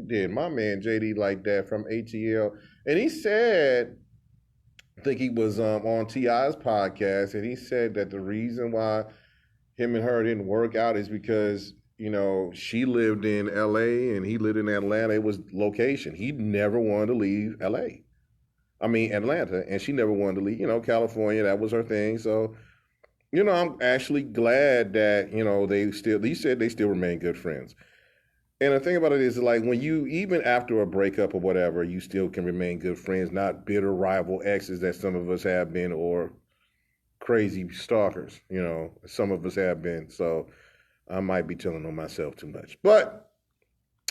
did. My man JD like that from ATL, and he said, I think he was on Ti's podcast, and he said that the reason why him and her didn't work out is because she lived in LA and he lived in Atlanta. It was location. He never wanted to leave LA. I mean Atlanta, and she never wanted to leave. California. That was her thing. So I'm actually glad that they said they still remain good friends. And the thing about it is, like, when you, even after a breakup or whatever, you still can remain good friends, not bitter rival exes that some of us have been, or crazy stalkers, some of us have been. So I might be telling on myself too much. But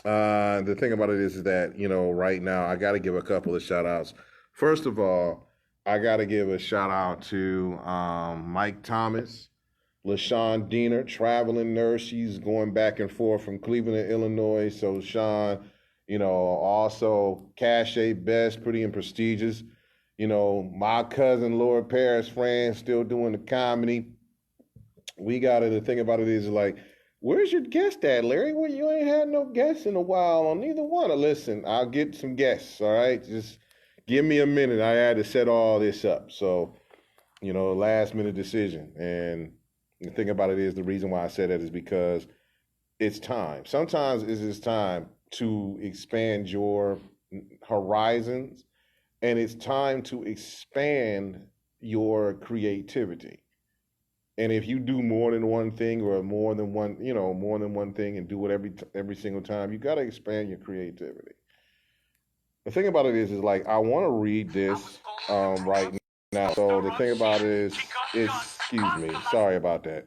the thing about it is that, right now, I got to give a couple of shout outs. First of all, I got to give a shout out to Mike Thomas, LaShawn Diener, traveling nurse. She's going back and forth from Cleveland to Illinois. So, Sean, also Cache Best, pretty and prestigious. My cousin, Lord Paris, France, still doing the comedy. We got it. The thing about it is, like, where's your guest at, Larry? Well, you ain't had no guests in a while on neither one. Listen, I'll get some guests, all right? Just give me a minute. I had to set all this up. So, last minute decision. And the thing about it is, the reason why I said that is because it's time. Sometimes it's just time to expand your horizons, and it's time to expand your creativity. And if you do more than one thing, or more than one thing, and do it every single time, you got to expand your creativity. The thing about it is like, I want to read this right now. So the thing about it is, excuse me, sorry about that.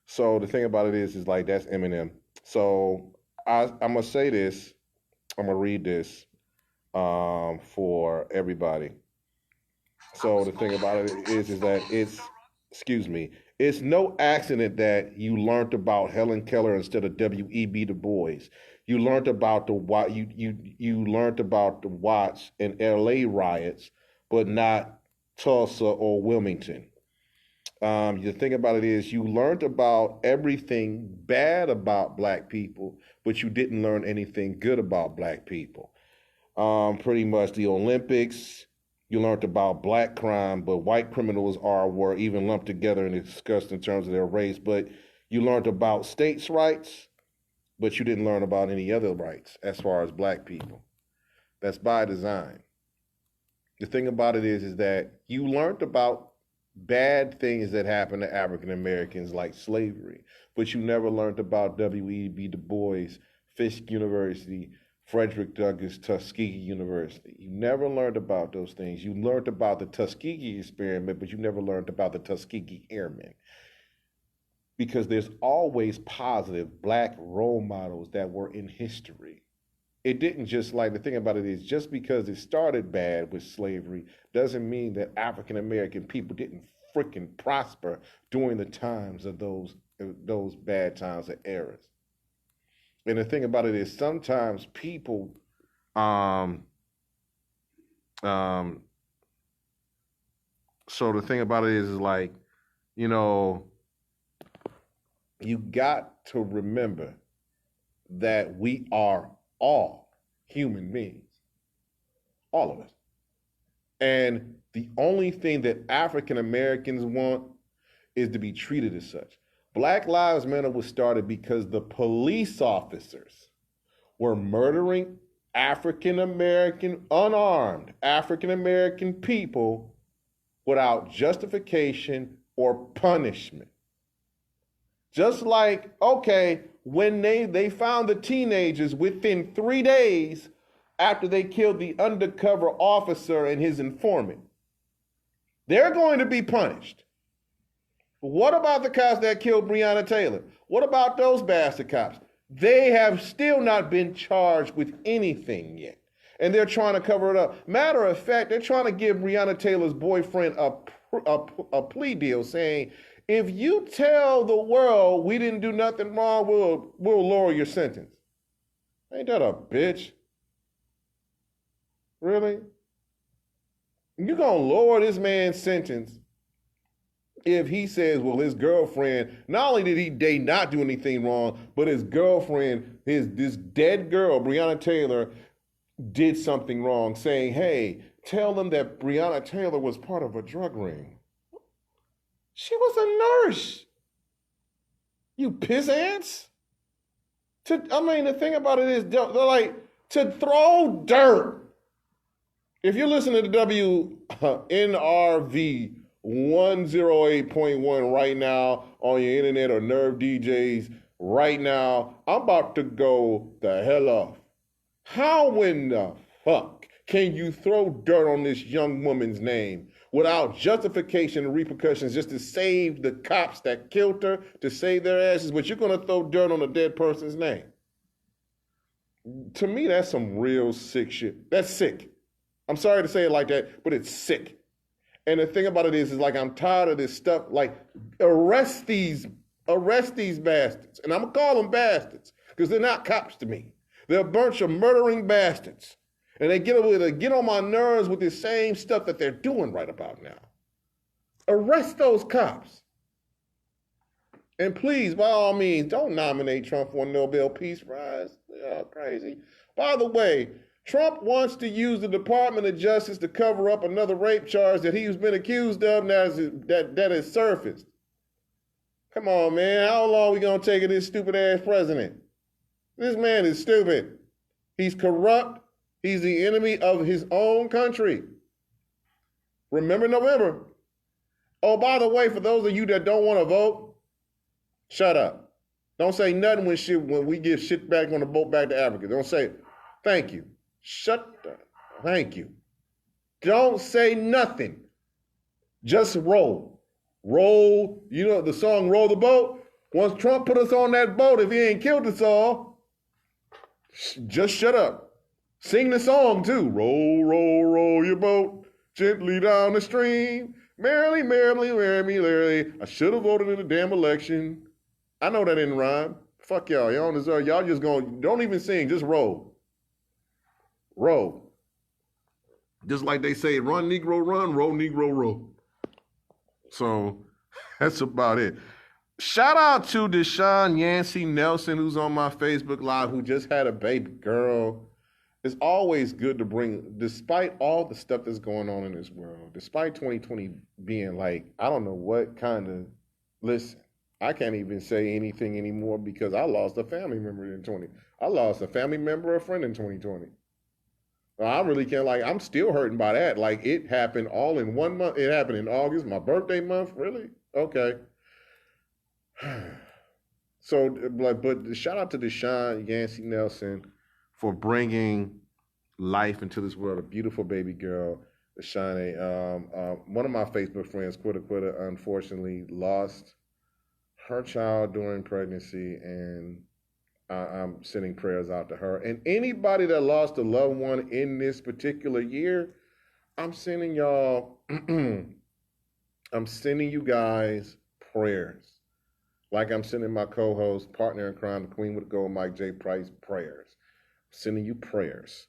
So the thing about it is like, that's Eminem. So I'm gonna say this. I'm gonna read this for everybody. So the thing about it is that excuse me, it's no accident that you learned about Helen Keller instead of W.E.B. Du Bois. You learned about you learned about the Watts and L.A. riots, but not Tulsa or Wilmington. The thing about it is, you learned about everything bad about black people, but you didn't learn anything good about black people. Pretty much the Olympics, you learned about black crime, but white criminals were even lumped together and discussed in terms of their race. But you learned about states' rights, but you didn't learn about any other rights as far as black people. That's by design. The thing about it is that you learned about bad things that happened to African Americans, like slavery, but you never learned about W.E.B. Du Bois, Fisk University, Frederick Douglass, Tuskegee University. You never learned about those things. You learned about the Tuskegee experiment, but you never learned about the Tuskegee Airmen. Because there's always positive black role models that were in history. It didn't just, like, the thing about it is, just because it started bad with slavery doesn't mean that African American people didn't freaking prosper during the times of those bad times or eras. And the thing about it is, sometimes people um um so the thing about it is like, you know, you got to remember that we are all human beings, all of us. And the only thing that African Americans want is to be treated as such. Black Lives Matter was started because the police officers were murdering African American, unarmed African American people without justification or punishment. Just like, okay, when they found the teenagers within 3 days after they killed the undercover officer and his informant, they're going to be punished. What about the cops that killed Breonna Taylor? What about those bastard cops? They have still not been charged with anything yet. And they're trying to cover it up. Matter of fact, they're trying to give Breonna Taylor's boyfriend a plea deal saying, if you tell the world we didn't do nothing wrong, we'll lower your sentence. Ain't that a bitch? Really? You gonna lower this man's sentence if he says, well, his girlfriend, not only did they not do anything wrong, but his girlfriend, this dead girl, Breonna Taylor, did something wrong, saying, hey, tell them that Breonna Taylor was part of a drug ring. She was a nurse. You piss ants. The thing about it is, they're like, to throw dirt. If you're listening to WNRV 108.1 right now on your internet or Nerve DJs right now, I'm about to go the hell off. How in the fuck can you throw dirt on this young woman's name without justification and repercussions just to save the cops that killed her, to save their asses, but you're going to throw dirt on a dead person's name? To me, that's some real sick shit. That's sick. I'm sorry to say it like that, but it's sick. And the thing about it is like, I'm tired of this stuff. Like, arrest these bastards. And I'm going to call them bastards because they're not cops to me. They're a bunch of murdering bastards. And they get on my nerves with the same stuff that they're doing right about now. Arrest those cops. And please, by all means, don't nominate Trump for a Nobel Peace Prize. You're crazy. By the way, Trump wants to use the Department of Justice to cover up another rape charge that he's been accused of now that has surfaced. Come on, man. How long are we going to take of this stupid-ass president? This man is stupid. He's corrupt. He's the enemy of his own country. Remember November. Oh, by the way, for those of you that don't want to vote, shut up. Don't say nothing when we give shit back on the boat back to Africa. Don't say, thank you. Shut up. Thank you. Don't say nothing. Just roll. Roll. You know the song Roll the Boat? Once Trump put us on that boat, if he ain't killed us all, just shut up. Sing the song too. Roll, roll, roll your boat gently down the stream. Merrily, merrily, merrily, merrily. I should have voted in the damn election. I know that didn't rhyme. Fuck y'all. Y'all don't deserve. Y'all just don't even sing. Just roll. Roll. Just like they say, run, Negro, run, roll, Negro, roll. So that's about it. Shout out to Deshaun Yancey Nelson, who's on my Facebook Live, who just had a baby girl. It's always good to bring, despite all the stuff that's going on in this world, despite 2020 being like, I don't know what kind of, listen, I can't even say anything anymore because I lost a family member in 20. I lost a family member, a friend in 2020. I really can't, like, I'm still hurting by that. Like, it happened all in 1 month. It happened in August, my birthday month. Really? Okay. So, but shout out to Deshaun Yancey Nelson for bringing life into this world, a beautiful baby girl, Deshaun. One of my Facebook friends, Quitta, unfortunately lost her child during pregnancy, and I'm sending prayers out to her. And anybody that lost a loved one in this particular year, I'm sending y'all, I'm sending you guys prayers. Like I'm sending my co-host, partner in crime, the Queen with the Gold, Mike J. Price, prayers. I'm sending you prayers.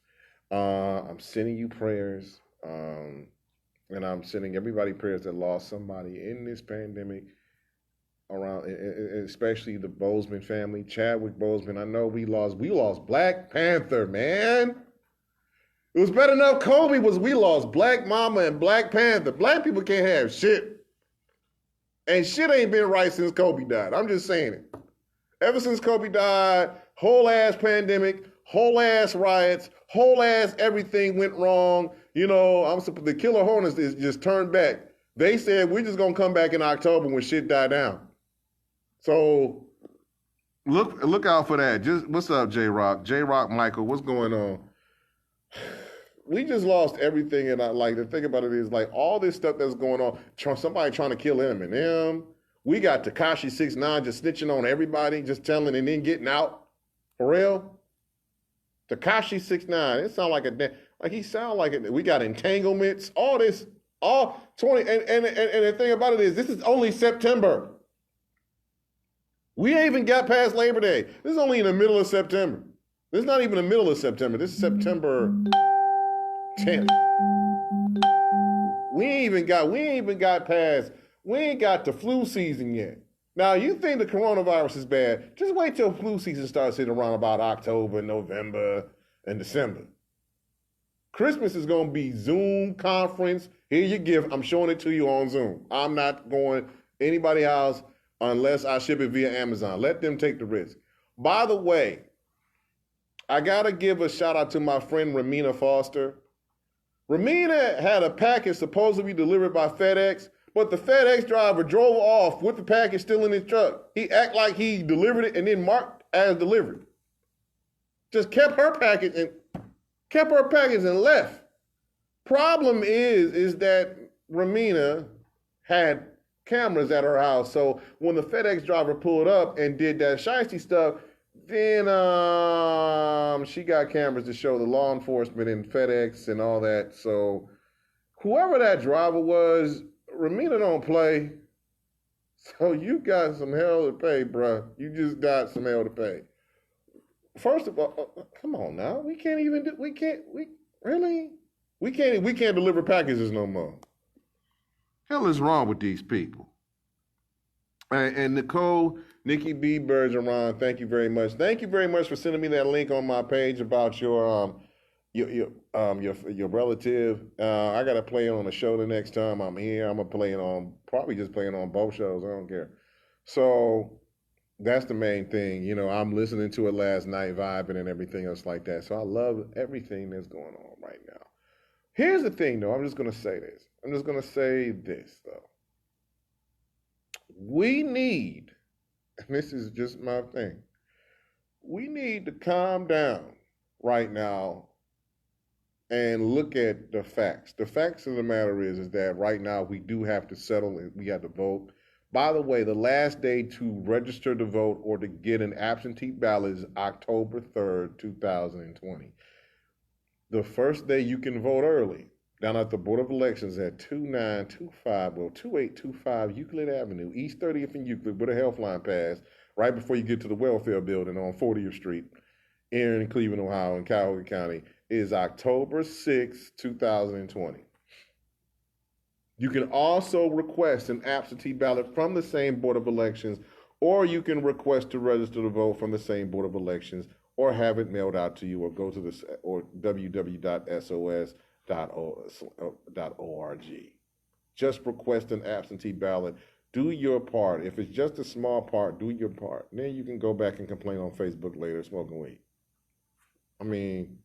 I'm sending you prayers. And I'm sending everybody prayers that lost somebody in this pandemic around, especially the Bozeman family, Chadwick Bozeman. I know we lost Black Panther, man. It was better enough Kobe we lost Black Mama and Black Panther. Black people can't have shit. And shit ain't been right since Kobe died. I'm just saying it. Ever since Kobe died, whole ass pandemic, whole ass riots, whole ass everything went wrong. You know, the Killer Hornets is just turned back. They said we're just gonna come back in October when shit die down. So look out for that. Just what's up, J-Rock? J-Rock Michael, what's going on? We just lost everything, and the thing about it is like all this stuff that's going on. Somebody trying to kill Eminem. We got Tekashi 6ix9ine just snitching on everybody, just telling and then getting out. For real, Tekashi 6ix9ine. It sound like he sound like it. We got entanglements. All this, all 20. And the thing about it is, this is only September. We ain't even got past Labor Day. This is only in the middle of September. This is not even the middle of September. This is September 10th. We ain't even got past We ain't got the flu season yet. Now, you think the coronavirus is bad, just wait till flu season starts hitting around about October, November, and December. Christmas is going to be Zoom conference. Here your gift. I'm showing it to you on Zoom. I'm not going anybody's house unless I ship it via Amazon. Let them take the risk. By the way, I got to give a shout out to my friend Ramina Foster. Ramina had a package supposedly delivered by FedEx, but the FedEx driver drove off with the package still in his truck. He act like he delivered it and then marked as delivered. Just kept her package and left. Problem is that Ramina had cameras at her house. So when the FedEx driver pulled up and did that shiesty stuff, then she got cameras to show the law enforcement and FedEx and all that. So whoever that driver was, Ramina don't play. So you got some hell to pay, bruh. You just got some hell to pay. First of all, come on now. We can't deliver packages no more. Hell is wrong with these people. And Nicole, Nikki B. Bergeron, thank you very much. Thank you very much for sending me that link on my page about your relative. I gotta play it on the show the next time I'm here. I'm gonna probably just play it on both shows. I don't care. So that's the main thing. I'm listening to it last night, vibing and everything else like that. So I love everything that's going on right now. Here's the thing, though. I'm just gonna say this. Though. We need, and this is just my thing, we need to calm down right now and look at the facts. The facts of the matter is that right now we do have to settle and we have to vote. By the way, the last day to register to vote or to get an absentee ballot is October 3rd, 2020. The first day you can vote early down at the Board of Elections at 2825 Euclid Avenue, East 30th and Euclid, with a Healthline pass, right before you get to the welfare building on 40th Street in Cleveland, Ohio, in Cuyahoga County, is October 6th, 2020. You can also request an absentee ballot from the same Board of Elections, or you can request to register to vote from the same Board of Elections, or have it mailed out to you, or go to www.sos.org. Just request an absentee ballot. Do your part. If it's just a small part, do your part. And then you can go back and complain on Facebook later, smoking weed. I mean,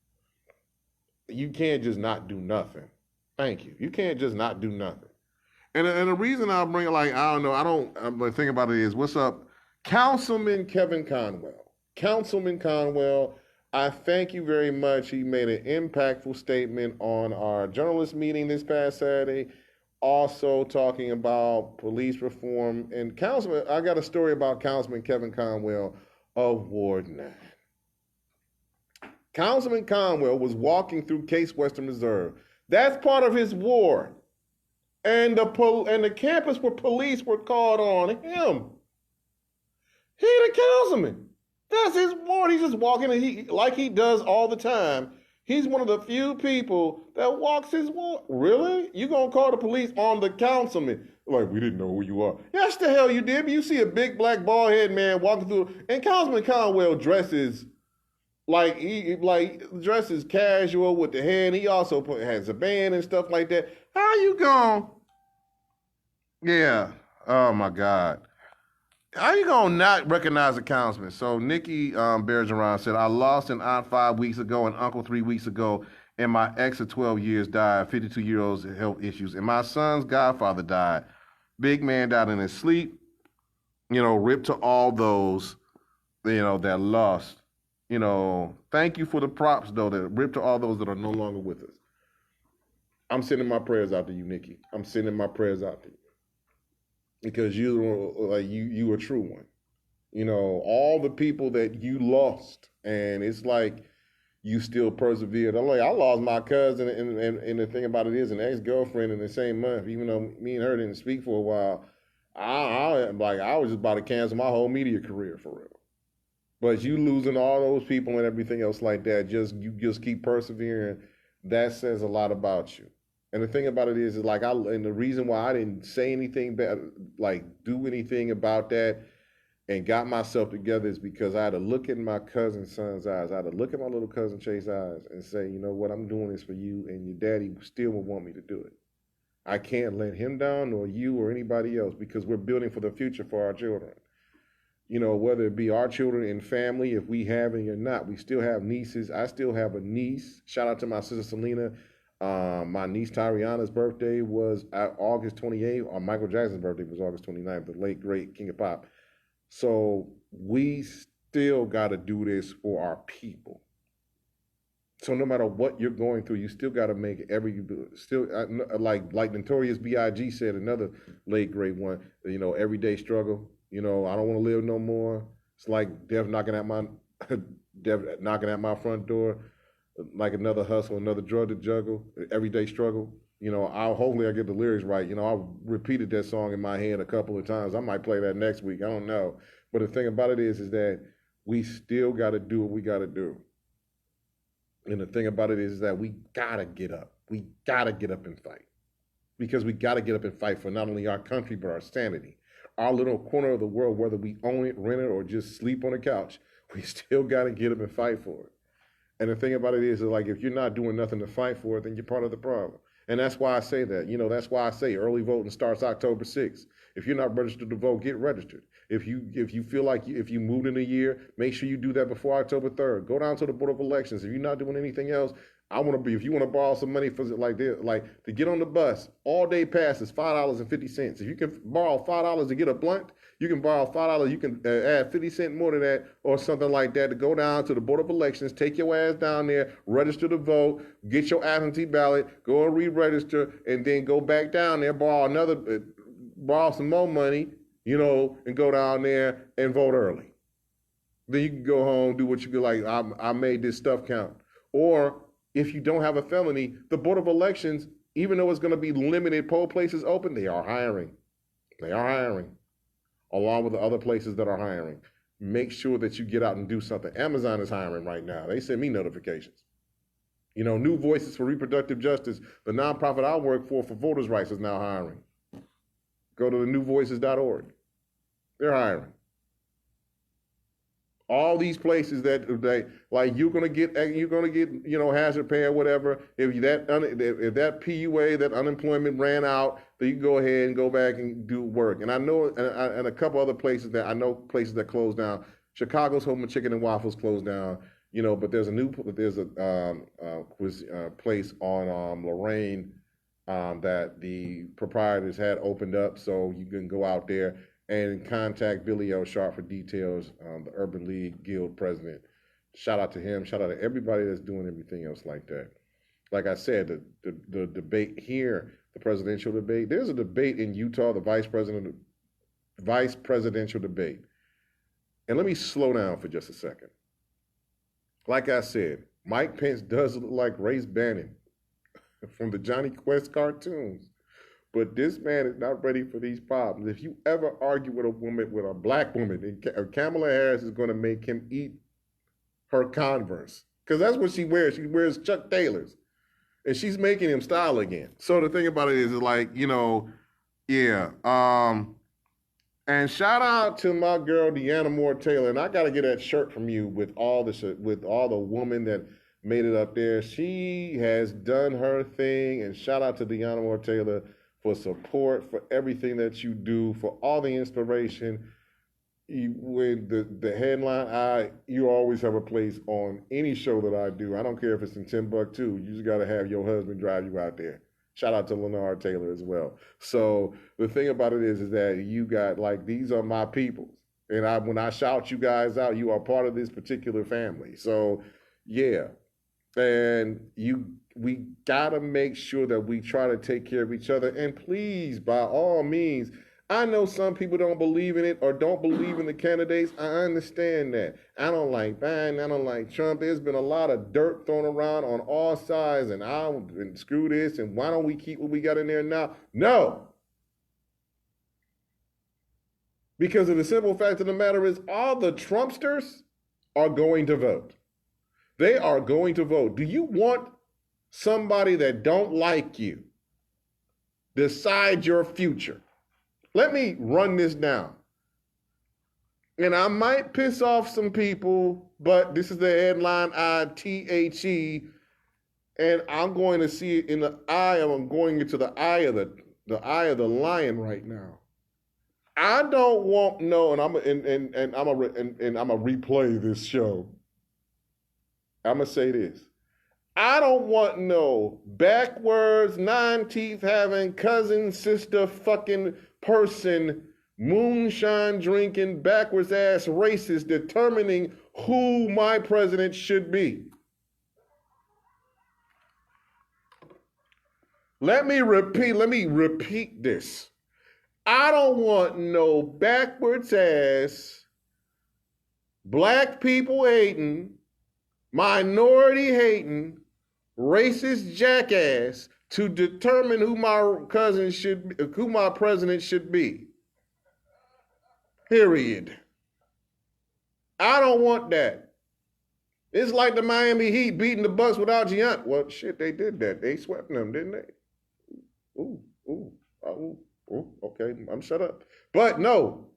you can't just not do nothing. Thank you. You can't just not do nothing. And the reason I bring it, the thing about it is, what's up? Councilman Kevin Conwell. I thank you very much. He made an impactful statement on our journalist meeting this past Saturday, also talking about police reform. And I got a story about Councilman Kevin Conwell of Ward 9. Councilman Conwell was walking through Case Western Reserve. That's part of his ward. And the campus where police were called on him. He the councilman. That's his ward. He's just walking like he does all the time. He's one of the few people that walks his ward. Really? You gonna call the police on the councilman? Like, we didn't know who you are. Yes, the hell you did. You see a big black bald head man walking through, and Councilman Conwell dresses dresses casual with the hair, and he also has a band and stuff like that. How you gonna? Yeah. Oh my God. How you gonna not recognize a councilman? So Nikki Bergeron said, I lost an aunt 5 weeks ago, an uncle 3 weeks ago, and my ex of 12 years died, 52-year-olds with health issues, and my son's godfather died. Big man died in his sleep. Rip to all those, that lost. Thank you for the props, though, that rip to all those that are no longer with us. I'm sending my prayers out to you, Nikki. I'm sending my prayers out to you. Because you a true one. All the people that you lost, and it's like you still persevered. I lost my cousin, and the thing about it is, an ex-girlfriend in the same month, even though me and her didn't speak for a while, I was just about to cancel my whole media career for real. But you losing all those people and everything else like that, you just keep persevering. That says a lot about you. And the thing about it is like and the reason why I didn't say anything bad, like do anything about that, and got myself together is because I had to look in my cousin's son's eyes. I had to look at my little cousin Chase's eyes and say, you know what, I'm doing this for you, and your daddy still would want me to do it. I can't let him down, or you, or anybody else, because we're building for the future for our children. You know, whether it be our children and family, if we have any or not, we still have nieces. I still have a niece. Shout out to my sister Selena. My niece Tyriana's birthday was August 28th, or Michael Jackson's birthday was August 29th, the late, great King of Pop. So we still got to do this for our people. So no matter what you're going through, you still got to make like Notorious B.I.G. said, another late great one. You know, everyday struggle. You know, I don't want to live no more. It's like death knocking at my front door, like another hustle, another drug to juggle, everyday struggle. You know, hopefully I get the lyrics right. You know, I repeated that song in my head a couple of times. I might play that next week. I don't know. But the thing about it is that we still got to do what we got to do. And the thing about it is that we got to get up. We got to get up and fight. Because we got to get up and fight for not only our country, but our sanity. Our little corner of the world, whether we own it, rent it, or just sleep on the couch, we still got to get up and fight for it. And the thing about it is that, like, if you're not doing nothing to fight for it, then you're part of the problem. And that's why I say that. You know, that's why I say early voting starts October 6th. If you're not registered to vote, get registered. If you feel like if you moved in a year, make sure you do that before October 3rd. Go down to the Board of Elections. If you're not doing anything else, if you want to borrow some money for like this, like to get on the bus, all day pass is $5.50. If you can borrow $5 to get a blunt, you can borrow $5. You can add 50 cents more to that or something like that to go down to the Board of Elections, take your ass down there, register to vote, get your absentee ballot, go and re-register, and then go back down there, borrow some more money, you know, and go down there and vote early. Then you can go home, do what you feel like. I made this stuff count. Or if you don't have a felony, the Board of Elections, even though it's going to be limited poll places open, they are hiring. They are hiring, along with the other places that are hiring. Make sure that you get out and do something. Amazon is hiring right now. They send me notifications. You know, New Voices for Reproductive Justice, the nonprofit I work for voters' rights, is now hiring. Go to the newvoices.org. They're hiring. All these places that like you're gonna get you know hazard pay or whatever. If that PUA, that unemployment ran out, then you can go ahead and go back and do work. And I know and a couple other places that closed down. Chicago's Home of Chicken and Waffles closed down. You know, but there's a place on Lorraine that the proprietors had opened up, so you can go out there and contact Billy L. Sharp for details, the Urban League Guild president. Shout out to him. Shout out to everybody that's doing everything else like that. Like I said, the debate here, the presidential debate, there's a debate in Utah, the vice presidential debate. And let me slow down for just a second. Like I said, Mike Pence does look like Race Bannon from the Johnny Quest cartoons. But this man is not ready for these problems. If you ever argue with a black woman, Kamala Harris is going to make him eat her Converse. Because that's what she wears. She wears Chuck Taylors. And she's making him style again. So the thing about it is like, you know, yeah. And shout out to my girl, Deanna Moore Taylor. And I got to get that shirt from you with all the women that made it up there. She has done her thing. And shout out to Deanna Moore Taylor for support, for everything that you do, for all the inspiration. With the headline, you always have a place on any show that I do. I don't care if it's in Timbuktu. You just got to have your husband drive you out there. Shout out to Lenore Taylor as well. So the thing about it is that you got, like, these are my peoples. And when I shout you guys out, you are part of this particular family. So, yeah. And we got to make sure that we try to take care of each other. And please, by all means, I know some people don't believe in it or don't believe in the candidates. I understand that. I don't like Biden. I don't like Trump. There's been a lot of dirt thrown around on all sides, and screw this, and why don't we keep what we got in there now? No. Because of the simple fact of the matter is all the Trumpsters are going to vote. They are going to vote. Do you want somebody that don't like you decide your future. Let me run this down. And I might piss off some people, but this is the headline ITHE, and I'm going to see it in the eye. I'm going into the eye of the lion right now. I don't want no, and I'm gonna replay this show. I'm gonna say this. I don't want no backwards, 9 teeth having cousin, sister, fucking person, moonshine drinking, backwards ass racist determining who my president should be. Let me repeat this. I don't want no backwards ass, black people hating, minority hating, racist jackass to determine who my president should be. Period. I don't want that. It's like the Miami Heat beating the Bucks without Giannis. Well, shit, they did that. They swept them, didn't they? Okay, I'm shut up. But no,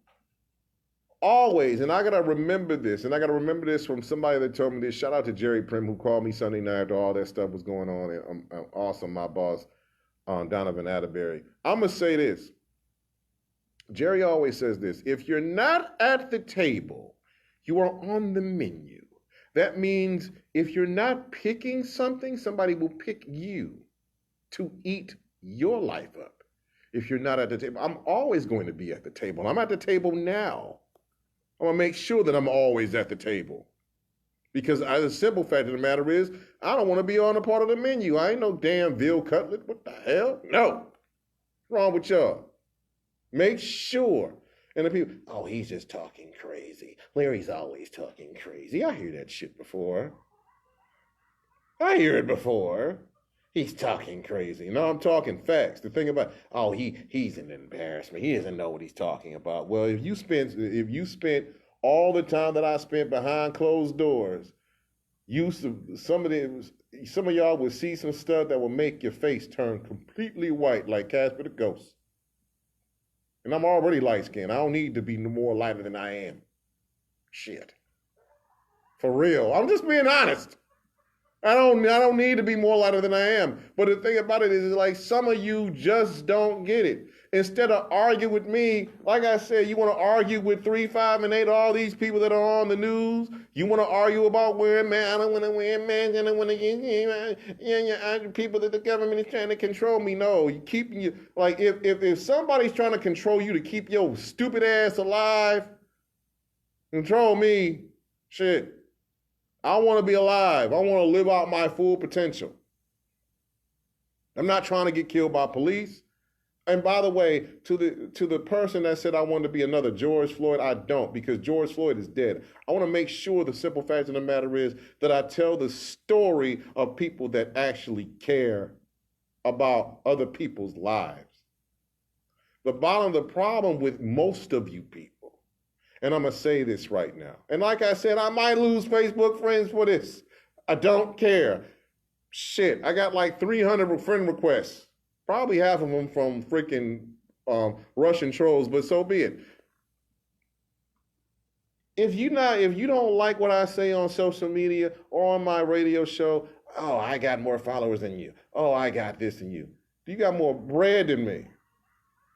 always, and I gotta remember this, and I gotta remember this from somebody that told me this. Shout out to Jerry Prim, who called me Sunday night after all that stuff was going on. And I'm awesome, my boss, Donovan Atterbury. I'm gonna say this. Jerry always says this: if you're not at the table, you are on the menu. That means if you're not picking something, somebody will pick you to eat your life up. If you're not at the table, I'm always going to be at the table. I'm at the table now. I'm gonna make sure that I'm always at the table. Because the simple fact of the matter is, I don't want to be on a part of the menu. I ain't no damn veal cutlet. What the hell? No. What's wrong with y'all? Make sure. And the people, oh, he's just talking crazy. Larry's always talking crazy. I hear that shit before. I hear it before. He's talking crazy. No, I'm talking facts. The thing about, oh, he's an embarrassment. He doesn't know what he's talking about. Well, if you spent all the time that I spent behind closed doors, some of y'all would see some stuff that will make your face turn completely white like Casper the Ghost. And I'm already light-skinned. I don't need to be more lighter than I am. Shit. For real. I'm just being honest. I don't need to be more lighter than I am. But the thing about it is like some of you just don't get it. Instead of arguing with me, like I said, you want to argue with 3, 5, and 8, all these people that are on the news. You want to argue about wearing masks. I don't want to wear masks. I don't want to people that the government is trying to control me. No, you keep you like if somebody's trying to control you to keep your stupid ass alive, control me, shit. I want to be alive. I want to live out my full potential. I'm not trying to get killed by police. And by the way, to the person that said I wanted to be another George Floyd, I don't, because George Floyd is dead. I want to make sure the simple fact of the matter is that I tell the story of people that actually care about other people's lives. The problem with most of you people, and I'm going to say this right now. And like I said, I might lose Facebook friends for this. I don't care. Shit, I got like 300 friend requests. Probably half of them from freaking Russian trolls, but so be it. If you don't like what I say on social media or on my radio show, oh, I got more followers than you. Oh, I got this than you. Do you got more bread than me?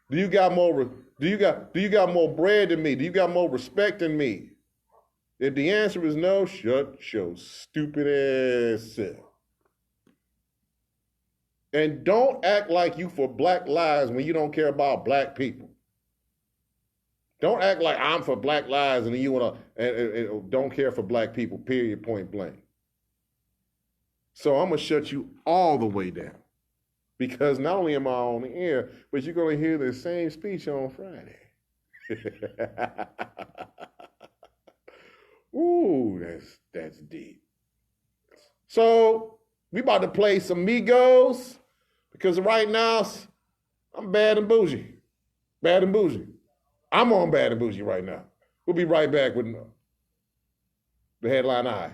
Do you got more bread than me? Do you got more respect than me? If the answer is no, shut your stupid ass up. And don't act like you for Black lives when you don't care about black people. Don't act like I'm for Black lives and you don't care for black people, period, point blank. So I'm going to shut you all the way down. Because not only am I on the air, but you're going to hear the same speech on Friday. Ooh, that's deep. So we about to play some Migos, because right now I'm bad and bougie. Bad and bougie. I'm on bad and bougie right now. We'll be right back with the headline eye.